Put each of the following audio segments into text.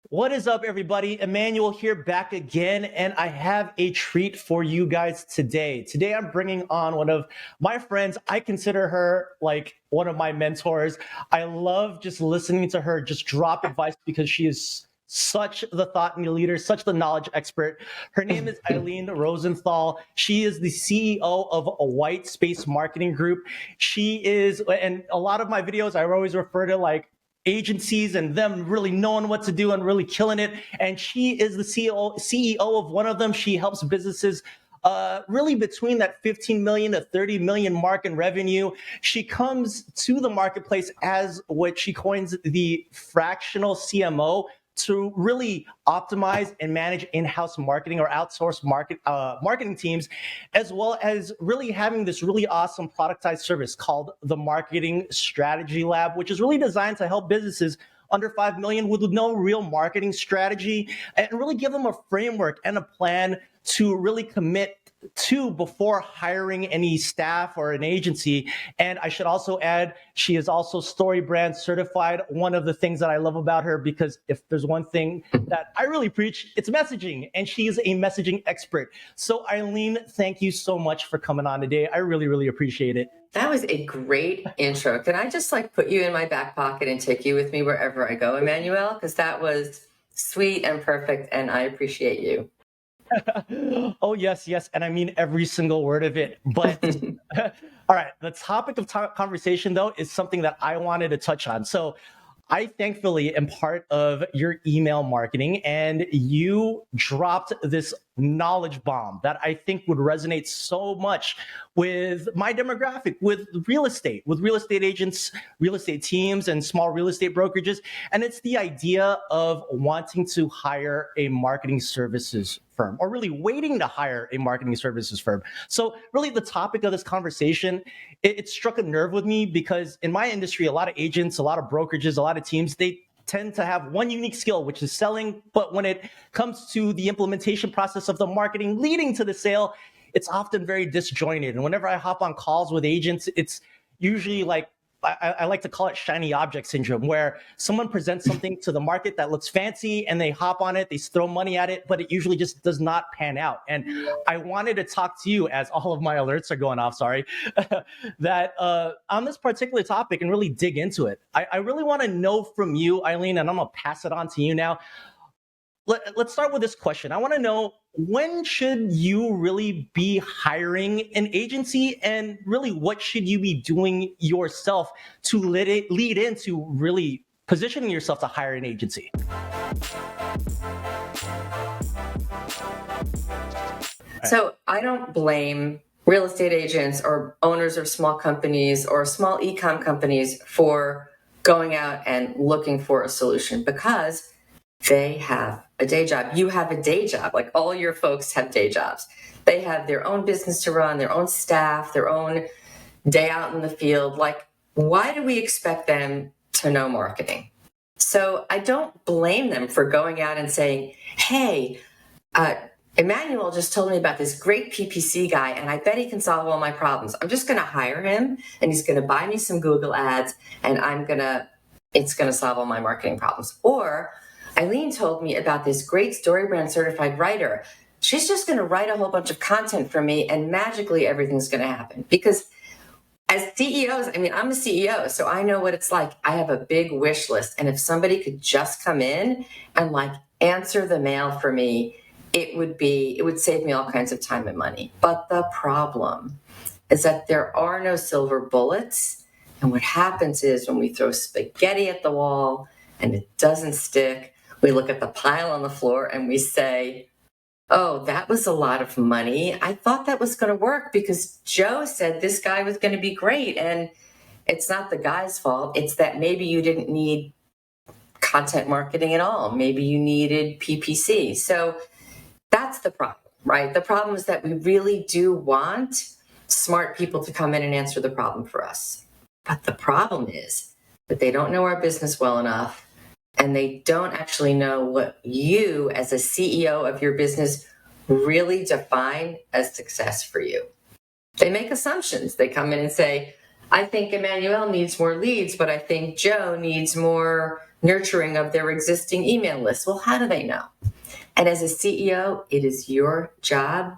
What is up, everybody? Emmanuel here, back again, and I have a treat for you guys today. Today, I'm bringing on one of my friends. I consider her like one of my mentors. I love just listening to her just drop advice because she is such the thought leader, such the knowledge expert. Her name is Ilene Rosenthal. She is the CEO of a White Space Marketing Group. She is, and a lot of my videos, I always refer to like agencies and them really knowing what to do and really killing it. And she is the CEO of one of them. She helps businesses really between that 15 million to 30 million mark in revenue. She comes to the marketplace as what she coins the fractional CMO to really optimize and manage in-house marketing or outsource marketing teams, as well as really having this really awesome productized service called the Marketing Strategy Lab, which is really designed to help businesses under 5 million with no real marketing strategy and really give them a framework and a plan to really commit to before hiring any staff or an agency. And I should also add, she is also StoryBrand certified. One of the things that I love about her, because if there's one thing that I really preach, it's messaging, and she is a messaging expert. So Ilene, thank you so much for coming on today. I really, really appreciate it. That was a great intro. Can I just put you in my back pocket and take you with me wherever I go, Emmanuel? Because that was sweet and perfect, and I appreciate you. Oh, yes, yes. And I mean every single word of it. But all right, the topic of conversation, though, is something that I wanted to touch on. So I thankfully am part of your email marketing, and you dropped this knowledge bomb that I think would resonate so much with my demographic, with real estate agents, real estate teams, and small real estate brokerages. And it's the idea of wanting to hire a marketing services firm, or really waiting to hire a marketing services firm. So really the topic of this conversation, it struck a nerve with me because in my industry, a lot of agents, a lot of brokerages, a lot of teams, they tend to have one unique skill, which is selling. But when it comes to the implementation process of the marketing leading to the sale, it's often very disjointed. And whenever I hop on calls with agents, it's usually like, I like to call it shiny object syndrome, where someone presents something to the market that looks fancy and they hop on it, they throw money at it, but it usually just does not pan out. And I wanted to talk to you, as all of my alerts are going off, sorry, that on this particular topic and really dig into it. I really want to know from you, Ilene, and I'm going to pass it on to you now. Let's start with this question. I want to know, when should you really be hiring an agency, and really what should you be doing yourself to lead into really positioning yourself to hire an agency? So I don't blame real estate agents or owners of small companies or small e-com companies for going out and looking for a solution, because they have a day job. You have a day job. Like, all your folks have day jobs. They have their own business to run, their own staff, their own day out in the field. Like, why do we expect them to know marketing? So I don't blame them for going out and saying, hey, Emmanuel just told me about this great PPC guy, and I bet he can solve all my problems. I'm just going to hire him, and he's going to buy me some Google ads, and it's going to solve all my marketing problems. Or Ilene told me about this great StoryBrand certified writer. She's just going to write a whole bunch of content for me, and magically everything's going to happen. Because as CEOs, I'm a CEO, so I know what it's like. I have a big wish list, and if somebody could just come in and answer the mail for me, it would save me all kinds of time and money. But the problem is that there are no silver bullets, and what happens is, when we throw spaghetti at the wall and it doesn't stick, we look at the pile on the floor and we say, oh, that was a lot of money. I thought that was going to work because Joe said this guy was going to be great. And it's not the guy's fault. It's that maybe you didn't need content marketing at all. Maybe you needed PPC. So that's the problem, right? The problem is that we really do want smart people to come in and answer the problem for us. But the problem is that they don't know our business well enough, and they don't actually know what you, as a CEO of your business, really define as success for you. They make assumptions. They come in and say, I think Emmanuel needs more leads, but I think Joe needs more nurturing of their existing email list. Well, how do they know? And as a CEO, it is your job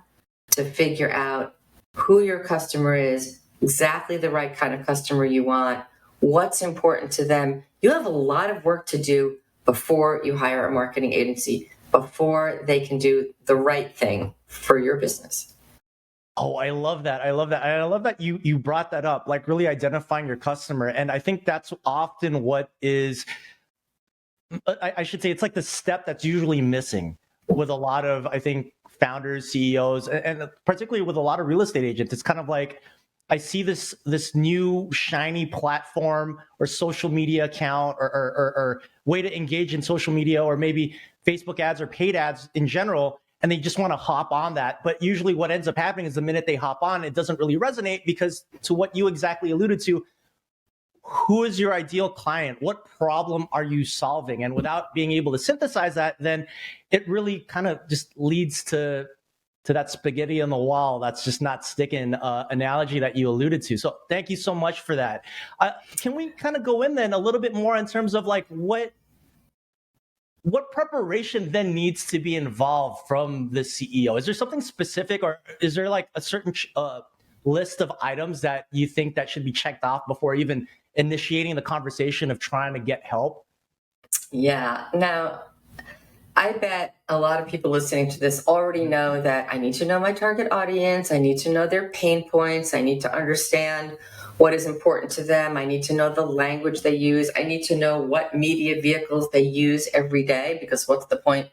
to figure out who your customer is, exactly the right kind of customer you want, what's important to them. You have a lot of work to do before you hire a marketing agency, before they can do the right thing for your business. Oh, I love that. I love that. And I love that you brought that up, like really identifying your customer. And I think that's often what is, I should say, it's like the step that's usually missing with a lot of, I think, founders, CEOs, and particularly with a lot of real estate agents. It's kind of like, I see this new shiny platform or social media account or way to engage in social media, or maybe Facebook ads or paid ads in general, and they just want to hop on that. But usually what ends up happening is the minute they hop on, it doesn't really resonate, because to what you exactly alluded to, who is your ideal client? What problem are you solving? And without being able to synthesize that, then it really kind of just leads to that spaghetti on the wall that's just not sticking, analogy that you alluded to. So thank you so much for that. Can we kind of go in then a little bit more in terms of like what preparation then needs to be involved from the CEO? Is there something specific, or is there like a certain list of items that you think that should be checked off before even initiating the conversation of trying to get help? Yeah. Now, I bet a lot of people listening to this already know that I need to know my target audience. I need to know their pain points. I need to understand what is important to them. I need to know the language they use. I need to know what media vehicles they use every day, because what's the point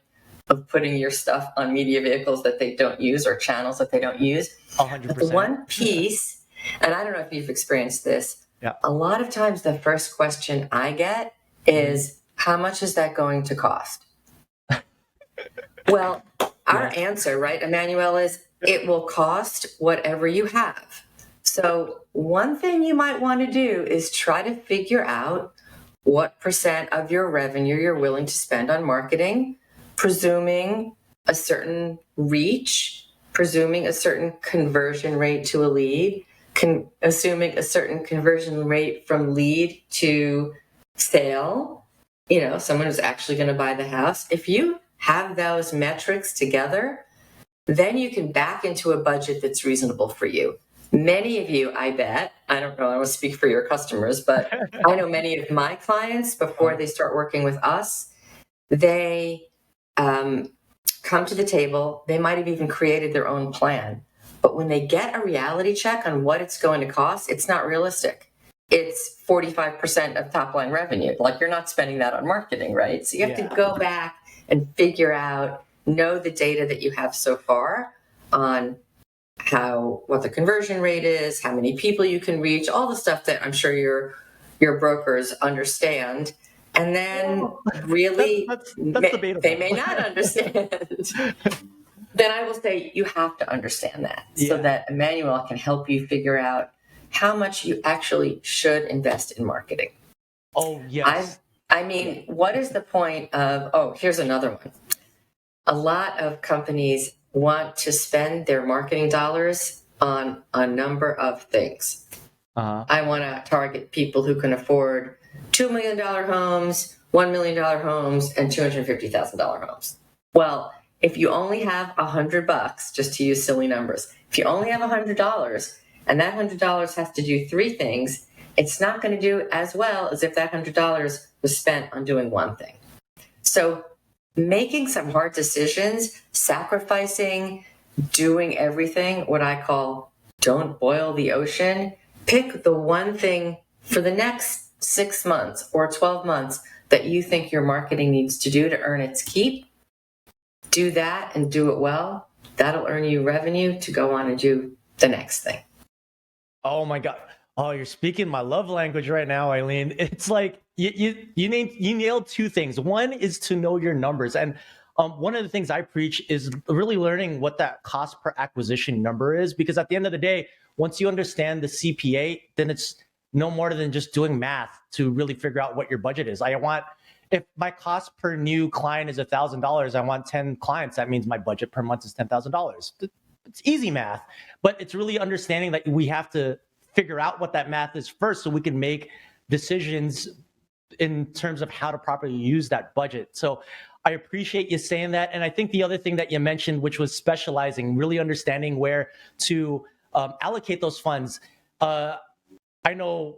of putting your stuff on media vehicles that they don't use or channels that they don't use? 100%. But the one piece, and I don't know if you've experienced this, Yeah. a lot of times the first question I get is, how much is that going to cost? Well, our answer, right, Emmanuel, is it will cost whatever you have. So one thing you might want to do is try to figure out what percent of your revenue you're willing to spend on marketing, presuming a certain reach, presuming a certain conversion rate to a lead, assuming a certain conversion rate from lead to sale, someone who's actually going to buy the house. If you have those metrics together, then you can back into a budget that's reasonable for you. Many of you, I bet, I don't know, I don't speak for your customers, but I know many of my clients, before they start working with us, they come to the table. They might have even created their own plan. But when they get a reality check on what it's going to cost, it's not realistic. It's 45% of top line revenue. Like, you're not spending that on marketing, right? So you have to go back and figure out, know the data that you have so far on what the conversion rate is, how many people you can reach, all the stuff that I'm sure your brokers understand. And then really, that's debatable. they may not understand. Then I will say you have to understand that, so that Emmanuel can help you figure out how much you actually should invest in marketing. Oh, yes. I mean, what is the point of, here's another one. A lot of companies want to spend their marketing dollars on a number of things. I want to target people who can afford $2 million homes, $1 million homes, and $250,000 homes. Well, if you only have $100, just to use silly numbers, if you only have $100 and that $100 has to do three things, it's not going to do as well as if that $100 was spent on doing one thing. So making some hard decisions, sacrificing, doing everything, what I call don't boil the ocean, pick the one thing for the next 6 months or 12 months that you think your marketing needs to do to earn its keep. Do that and do it well. That'll earn you revenue to go on and do the next thing. Oh my God. Oh, you're speaking my love language right now, Ilene. It's like you nailed two things. One is to know your numbers. And one of the things I preach is really learning what that cost per acquisition number is, because at the end of the day, once you understand the CPA, then it's no more than just doing math to really figure out what your budget is. If my cost per new client is $1,000, I want 10 clients. That means my budget per month is $10,000. It's easy math, but it's really understanding that we have to figure out what that math is first so we can make decisions in terms of how to properly use that budget. So I appreciate you saying that. And I think the other thing that you mentioned, which was specializing, really understanding where to allocate those funds. I know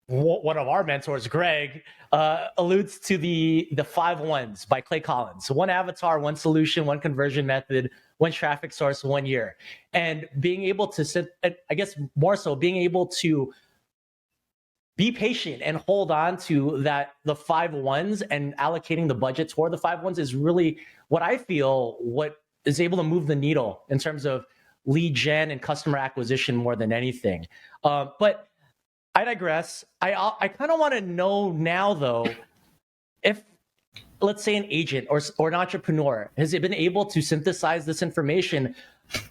one of our mentors, Greg, alludes to the 5 1s by Clay Collins: one avatar, one solution, one conversion method, one traffic source, 1 year. And being able to sit, I guess more so, being able to be patient and hold on to the 5 1s and allocating the budget toward the 5 1s is really what I feel what is able to move the needle in terms of lead gen and customer acquisition more than anything. But I digress. I kind of want to know now, though, if, let's say, an agent or an entrepreneur has been able to synthesize this information,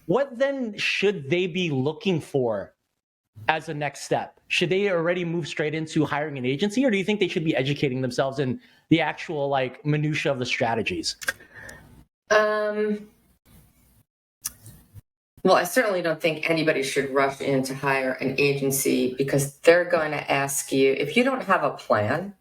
what then should they be looking for as a next step? Should they already move straight into hiring an agency, or do you think they should be educating themselves in the actual like minutia of the strategies? Well, I certainly don't think anybody should rush in to hire an agency, because they're going to ask you, if you don't have a plan,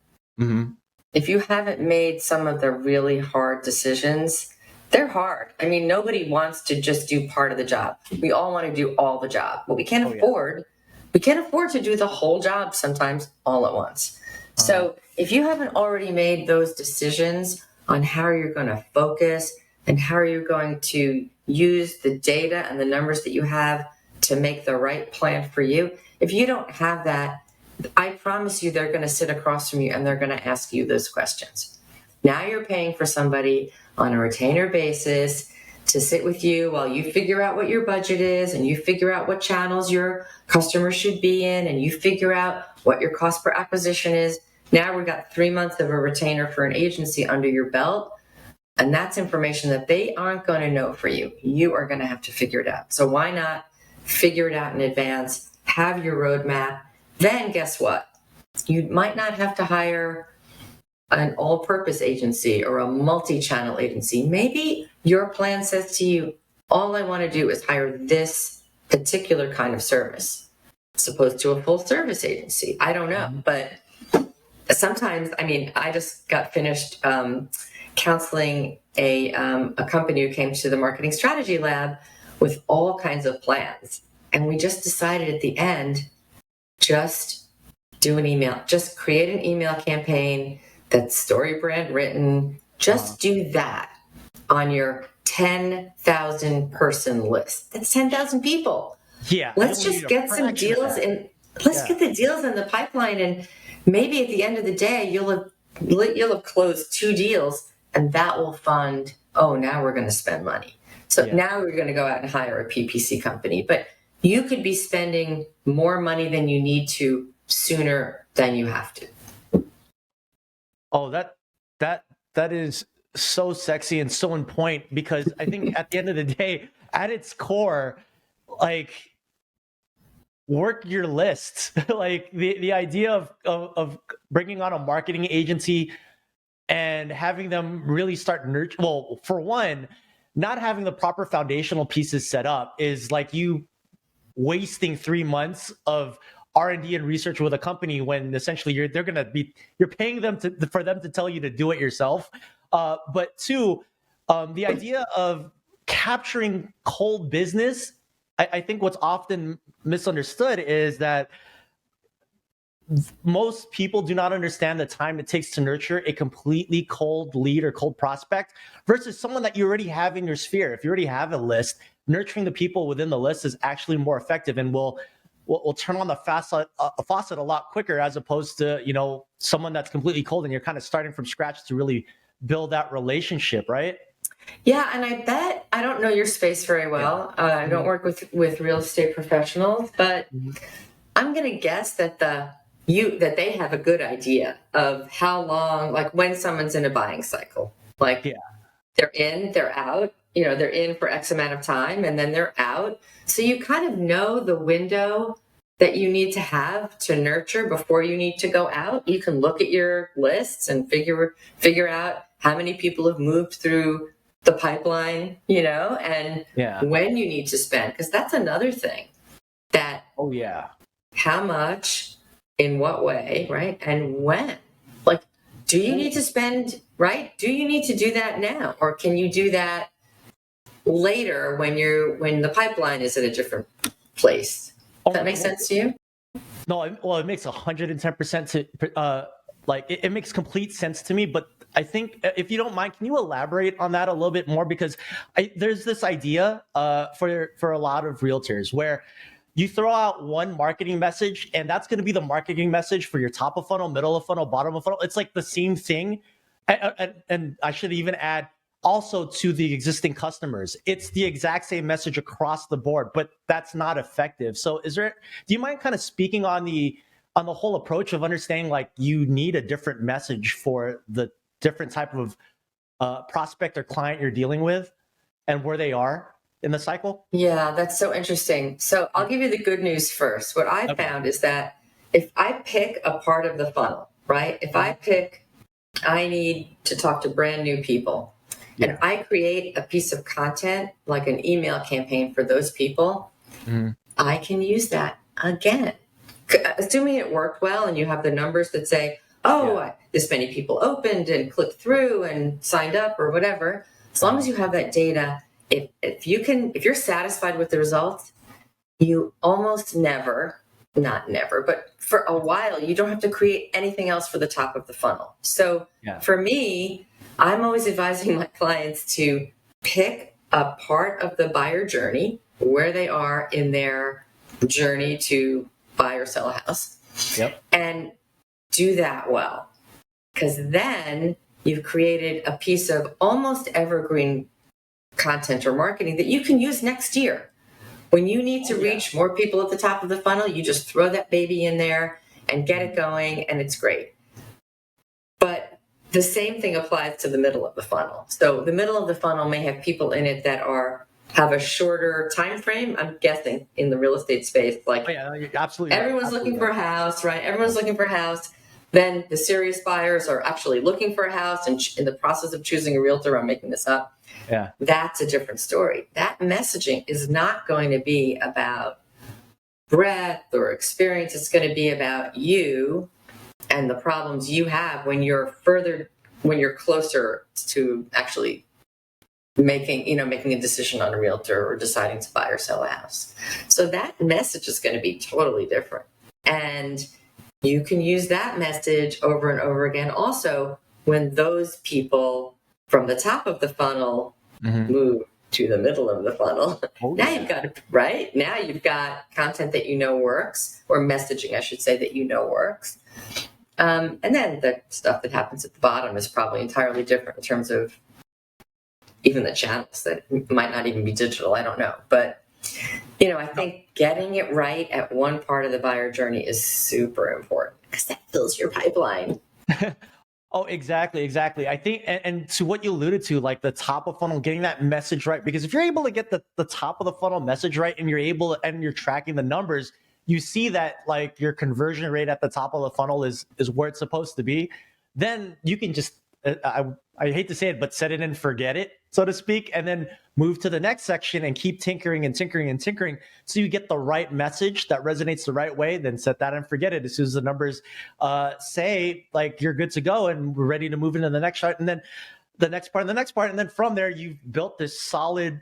if you haven't made some of the really hard decisions, they're hard. I mean, nobody wants to just do part of the job. We all want to do all the job, but we can't afford to do the whole job sometimes all at once. So if you haven't already made those decisions on how you're going to focus and how you're going to use the data and the numbers that you have to make the right plan for you, if you don't have that, I promise you they're going to sit across from you and they're going to ask you those questions. Now you're paying for somebody on a retainer basis to sit with you while you figure out what your budget is, and you figure out what channels your customers should be in, and you figure out what your cost per acquisition is. Now we've got 3 months of a retainer for an agency under your belt, and that's information that they aren't going to know for you. You are going to have to figure it out. So why not figure it out in advance, have your roadmap? Then guess what? You might not have to hire an all-purpose agency or a multi-channel agency. Maybe your plan says to you, all I want to do is hire this particular kind of service, as opposed to a full-service agency. I don't know, but sometimes, I mean, I just got finished counseling a company who came to the marketing strategy lab with all kinds of plans. And we just decided at the end, just do an email, just create an email campaign that's story brand written. Just do that on your 10,000 person list. That's 10,000 people. Yeah. Let's just get some deals and let's get the deals in the pipeline. And maybe at the end of the day, you'll have closed 2 deals, and that will fund, now we're going to spend money. So now we're going to go out and hire a PPC company. But you could be spending more money than you need to sooner than you have to. Oh, that is so sexy and so in point, because I think at the end of the day, at its core, like, work your list. Like the idea of bringing on a marketing agency and having them really start nurture. Well, for one, not having the proper foundational pieces set up is like you wasting 3 months of R&D and research with a company when essentially you're paying them for them to tell you to do it yourself. But 2, the idea of capturing cold business, I think what's often misunderstood is that most people do not understand the time it takes to nurture a completely cold lead or cold prospect versus someone that you already have in your sphere. If you already have a list, nurturing the people within the list is actually more effective and will turn on the faucet a lot quicker, as opposed to, someone that's completely cold and you're kind of starting from scratch to really build that relationship, right? Yeah, and I don't know your space very well. I don't work with real estate professionals, but I'm going to guess that they have a good idea of how long, like when someone's in a buying cycle. Like they're in, they're out. They're in for X amount of time and then they're out. So you kind of know the window that you need to have to nurture before you need to go out. You can look at your lists and figure out how many people have moved through the pipeline, and when you need to spend. Because that's another thing that, how much, in what way, right? And when. Like, Do you need to spend, right? Do you need to do that now? Or can you do that later when the pipeline is at a different place? Does that make sense to you? No, it makes 110% it makes complete sense to me. But I think if you don't mind, can you elaborate on that a little bit more? Because there's this idea for a lot of realtors where you throw out one marketing message and that's going to be the marketing message for your top of funnel, middle of funnel, bottom of funnel. It's like the same thing. And I should even add also to the existing customers. It's the exact same message across the board, but that's not effective. So do you mind kind of speaking on the whole approach of understanding like you need a different message for the different type of prospect or client you're dealing with and where they are in the cycle? Yeah, that's so interesting. So I'll give you the good news first. What I found is that if I pick a part of the funnel, right? If I pick, I need to talk to brand new people, and I create a piece of content like an email campaign for those people, I can use that again. Assuming it worked well and you have the numbers that say, this many people opened and clicked through and signed up or whatever, as long as you have that data, if you're satisfied with the results, you almost never, not never, but for a while, you don't have to create anything else for the top of the funnel. So for me, I'm always advising my clients to pick a part of the buyer journey, where they are in their journey to buy or sell a house, and do that well. Because then you've created a piece of almost evergreen content or marketing that you can use next year. When you need to reach more people at the top of the funnel, you just throw that baby in there and get it going, and it's great. But the same thing applies to the middle of the funnel. So the middle of the funnel may have people in it that have a shorter time frame. I'm guessing in the real estate space, like absolutely everyone's looking for a house, right? Everyone's looking for a house. Then the serious buyers are actually looking for a house and in the process of choosing a realtor. I'm making this up. That's a different story. That messaging is not going to be about breadth or experience. It's going to be about you and the problems you have when you're closer to actually making a decision on a realtor or deciding to buy or sell a house. So that message is going to be totally different. And you can use that message over and over again also when those people from the top of the funnel move to the middle of the funnel. Now you've got content that works, or messaging, I should say, that works. And then the stuff that happens at the bottom is probably entirely different in terms of even the channels that might not even be digital. I don't know. But, I think getting it right at one part of the buyer journey is super important because that fills your pipeline. Oh, exactly. I think, and to what you alluded to, like the top of funnel, getting that message right, because if you're able to get the top of the funnel message right and you're tracking the numbers, you see that like your conversion rate at the top of the funnel is where it's supposed to be, then you can just, I hate to say it, but set it and forget it, so to speak, and then move to the next section and keep tinkering and tinkering and tinkering so you get the right message that resonates the right way, then set that and forget it. As soon as the numbers say like you're good to go and we're ready to move into the next chart, and then the next part and the next part, and then from there you've built this solid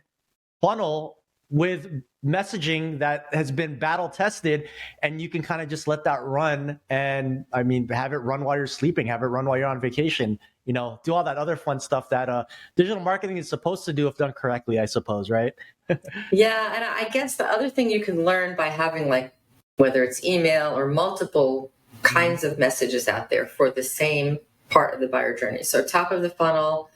funnel with messaging that has been battle tested, and you can kind of just let that run. And I mean, have it run while you're sleeping, have it run while you're on vacation, do all that other fun stuff that digital marketing is supposed to do if done correctly, I suppose, right? Yeah. And I guess the other thing you can learn by having, like, whether it's email or multiple kinds of messages out there for the same part of the buyer journey. So top of the funnel,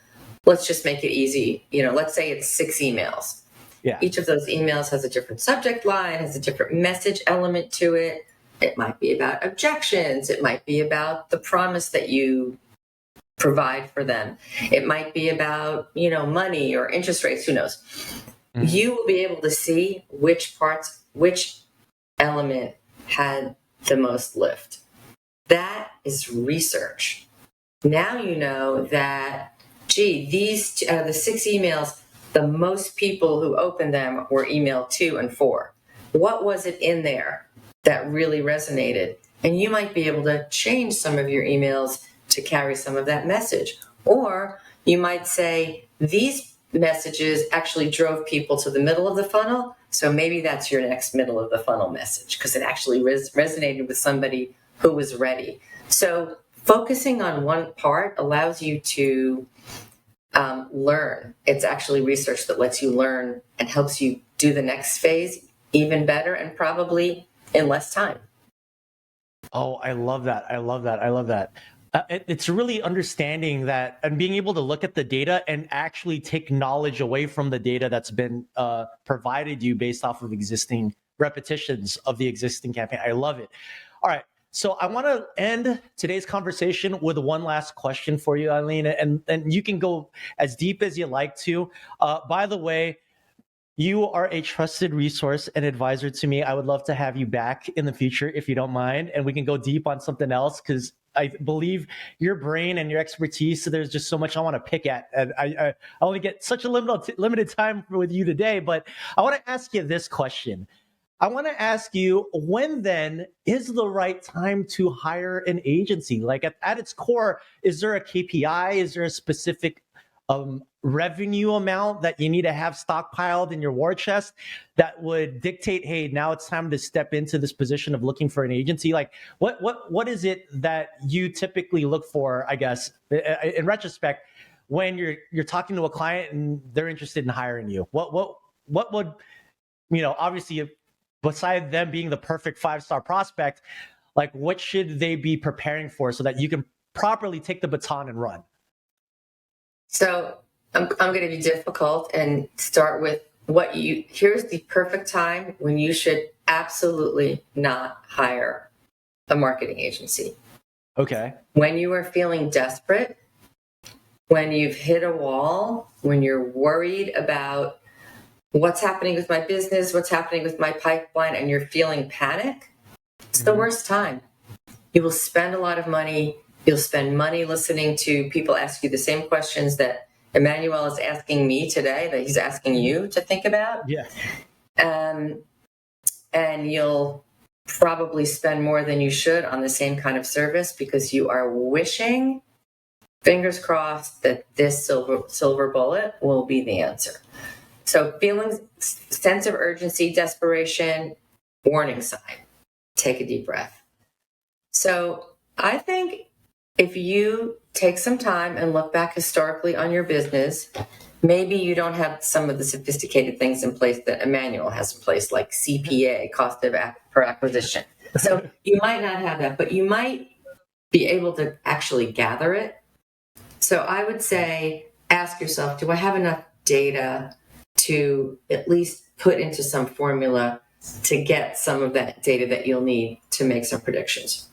let's just make it easy. Let's say it's 6 emails. Yeah. Each of those emails has a different subject line, has a different message element to it. It might be about objections. It might be about the promise that you provide for them. It might be about, money or interest rates, who knows? You will be able to see which element had the most lift. That is research. Now you know that, these the 6 emails, the most people who opened them were email 2 and 4. What was it in there that really resonated? And you might be able to change some of your emails to carry some of that message. Or you might say, these messages actually drove people to the middle of the funnel, so maybe that's your next middle of the funnel message because it actually resonated with somebody who was ready. So focusing on one part allows you to learn. It's actually research that lets you learn and helps you do the next phase even better and probably in less time. Oh, I love that. I love that. I love that. It's really understanding that and being able to look at the data and actually take knowledge away from the data that's been provided you based off of existing repetitions of the existing campaign. I love it. All right. So I want to end today's conversation with one last question for you, Ilene, and you can go as deep as you like to. By the way, you are a trusted resource and advisor to me. I would love to have you back in the future if you don't mind, and we can go deep on something else because I believe your brain and your expertise. So there's just so much I want to pick at, and I only get such a limited time with you today. But I want to ask you this question. I want to ask you, when then is the right time to hire an agency? Like at its core, is there a KPI? Is there a specific revenue amount that you need to have stockpiled in your war chest that would dictate, hey, now it's time to step into this position of looking for an agency? Like what is it that you typically look for, I guess, in retrospect, when you're talking to a client and they're interested in hiring you? What would, obviously, beside them being the perfect 5-star prospect, like what should they be preparing for so that you can properly take the baton and run? So I'm going to be difficult and start with here's the perfect time when you should absolutely not hire a marketing agency. Okay. When you are feeling desperate, when you've hit a wall, when you're worried about what's happening with my business, what's happening with my pipeline, and you're feeling panic, it's the worst time. You will spend a lot of money. You'll spend money listening to people ask you the same questions that Emmanuel is asking me today, that he's asking you to think about. Yeah. And you'll probably spend more than you should on the same kind of service because you are wishing, fingers crossed, that this silver bullet will be the answer. So feelings, sense of urgency, desperation, warning sign. Take a deep breath. So I think if you take some time and look back historically on your business, maybe you don't have some of the sophisticated things in place that Emmanuel has in place, like CPA, cost per acquisition. So you might not have that, but you might be able to actually gather it. So I would say, ask yourself, do I have enough data to at least put into some formula to get some of that data that you'll need to make some predictions?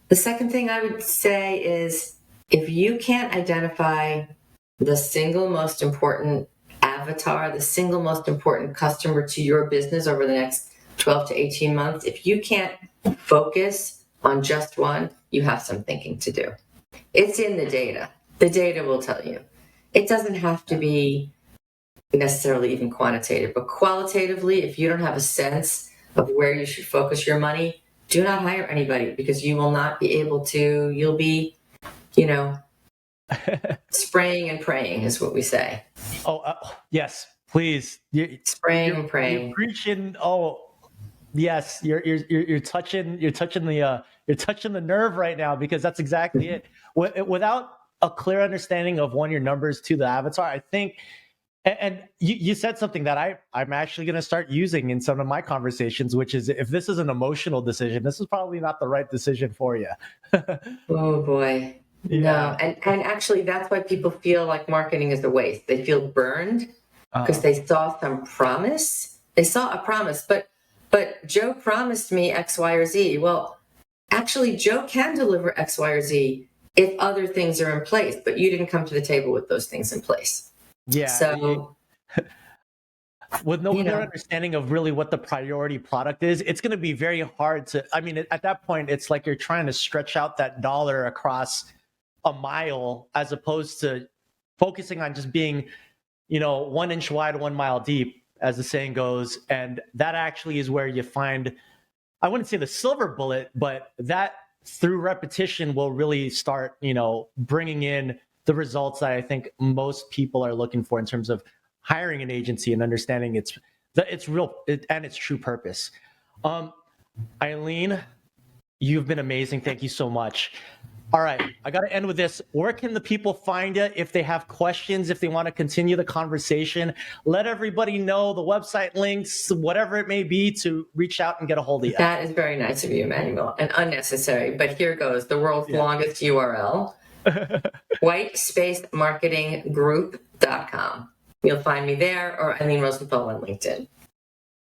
The second thing I would say is, if you can't identify the single most important avatar, the single most important customer to your business over the next 12 to 18 months, if you can't focus on just one, you have some thinking to do. It's in the data. The data will tell you. It doesn't have to be necessarily even quantitative, but qualitatively, if you don't have a sense of where you should focus your money, do not hire anybody, because you will not be able to. You'll be, spraying and praying is what we say. Yes, please. Spraying and praying. You're preaching. Oh, yes. You're touching the nerve right now, because that's exactly it. Without a clear understanding of your numbers to the avatar, I think. And you said something that I'm actually going to start using in some of my conversations, which is, if this is an emotional decision, this is probably not the right decision for you. Oh boy. Yeah. No. And actually, that's why people feel like marketing is a waste. They feel burned because they saw some promise. They saw a promise, but Joe promised me X, Y, or Z. Well, actually, Joe can deliver X, Y, or Z if other things are in place, but you didn't come to the table with those things in place. Yeah. So, with no clear understanding of really what the priority product is, it's going to be very hard to, at that point, it's like you're trying to stretch out that dollar across a mile, as opposed to focusing on just being, 1 inch wide, 1 mile deep, as the saying goes. And that actually is where you find, I wouldn't say the silver bullet, but that through repetition will really start, bringing in the results that I think most people are looking for in terms of hiring an agency and understanding its real and its true purpose. Ilene, you've been amazing. Thank you so much. All right, I got to end with this. Where can the people find you if they have questions, if they want to continue the conversation? Let everybody know the website links, whatever it may be, to reach out and get a hold of you. That is very nice of you, Emmanuel, and unnecessary. But here goes the world's longest URL: whitespacemarketinggroup.com. You'll find me there, or Ilene Rosenthal on LinkedIn.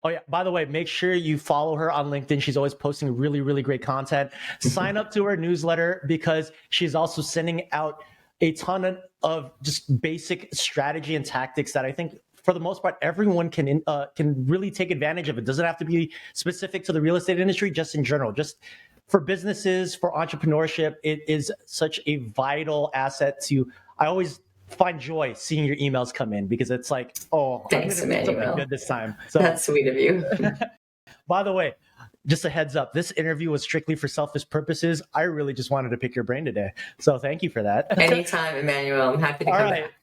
Oh yeah, by the way, make sure you follow her on LinkedIn. She's always posting really, really great content. Sign up to her newsletter because she's also sending out a ton of just basic strategy and tactics that I think, for the most part, everyone can really take advantage of. It doesn't have to be specific to the real estate industry, just in general, just for businesses, for entrepreneurship. It is such a vital asset to, I always find joy seeing your emails come in because it's like, oh, thanks, I'm going to do something good this time. So that's sweet of you. By the way, just a heads up, this interview was strictly for selfish purposes. I really just wanted to pick your brain today. So thank you for that. Anytime, Emmanuel. I'm happy to come back.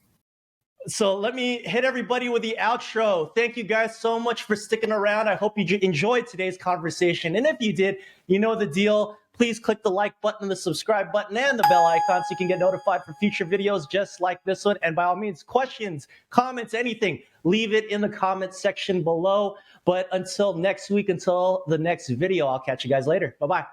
So let me hit everybody with the outro. Thank you guys so much for sticking around. I hope you enjoyed today's conversation. And if you did, you know the deal. Please click the like button, the subscribe button, and the bell icon so you can get notified for future videos just like this one. And by all means, questions, comments, anything, leave it in the comments section below. But until next week, until the next video, I'll catch you guys later. Bye-bye.